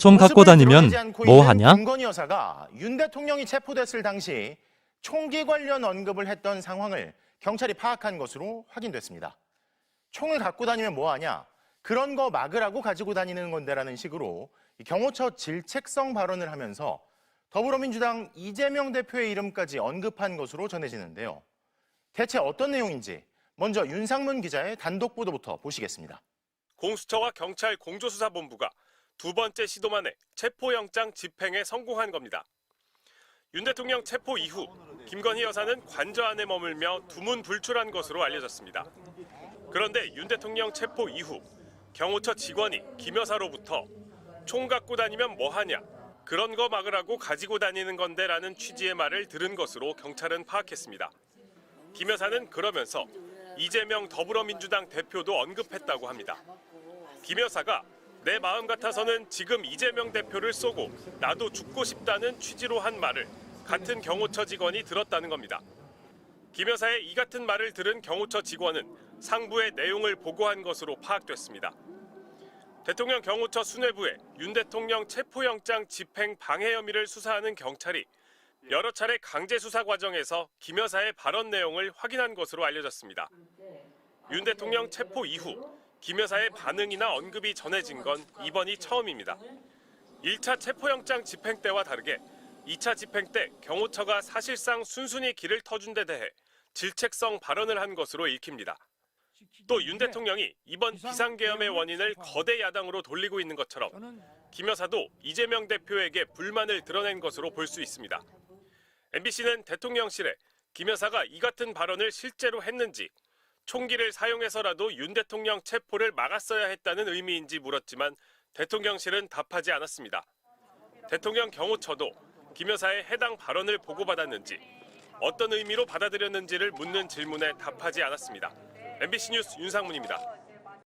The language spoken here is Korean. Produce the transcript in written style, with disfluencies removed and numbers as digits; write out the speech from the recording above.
총 갖고 다니면 뭐 하냐? 김건희 여사가 윤 대통령이 체포됐을 당시 총기 관련 언급을 했던 상황을 경찰이 파악한 것으로 확인됐습니다. 총을 갖고 다니면 뭐 하냐? 그런 거 막으라고 가지고 다니는 건데라는 식으로 경호처 질책성 발언을 하면서 더불어민주당 이재명 대표의 이름까지 언급한 것으로 전해지는데요. 대체 어떤 내용인지 먼저 윤상문 기자의 단독 보도부터 보시겠습니다. 공수처와 경찰 공조수사본부가 두 번째 시도 만에 체포영장 집행에 성공한 겁니다. 윤 대통령 체포 이후 김건희 여사는 관저 안에 머물며 두문불출한 것으로 알려졌습니다. 그런데 윤 대통령 체포 이후 경호처 직원이 김 여사로부터 총 갖고 다니면 뭐 하냐? 그런 거 막으라고 가지고 다니는 건데라는 취지의 말을 들은 것으로 경찰은 파악했습니다. 김 여사는 그러면서 이재명 더불어민주당 대표도 언급했다고 합니다. 김 여사가 내 마음 같아서는 지금 이재명 대표를 쏘고 나도 죽고 싶다는 취지로 한 말을 같은 경호처 직원이 들었다는 겁니다. 김 여사의 이 같은 말을 들은 경호처 직원은 상부에 내용을 보고한 것으로 파악됐습니다. 대통령 경호처 수뇌부에 윤 대통령 체포영장 집행 방해 혐의를 수사하는 경찰이 여러 차례 강제 수사 과정에서 김 여사의 발언 내용을 확인한 것으로 알려졌습니다. 윤 대통령 체포 이후 김 여사의 반응이나 언급이 전해진 건 이번이 처음입니다. 1차 체포영장 집행 때와 다르게 2차 집행 때 경호처가 사실상 순순히 길을 터준 데 대해 질책성 발언을 한 것으로 읽힙니다. 또 윤 대통령이 이번 비상계엄의 원인을 거대 야당으로 돌리고 있는 것처럼 김 여사도 이재명 대표에게 불만을 드러낸 것으로 볼 수 있습니다. MBC는 대통령실에 김 여사가 이 같은 발언을 실제로 했는지 총기를 사용해서라도 윤 대통령 체포를 막았어야 했다는 의미인지 물었지만 대통령실은 답하지 않았습니다. 대통령 경호처도 김 여사의 해당 발언을 보고받았는지 어떤 의미로 받아들였는지를 묻는 질문에 답하지 않았습니다. MBC 뉴스 윤상문입니다.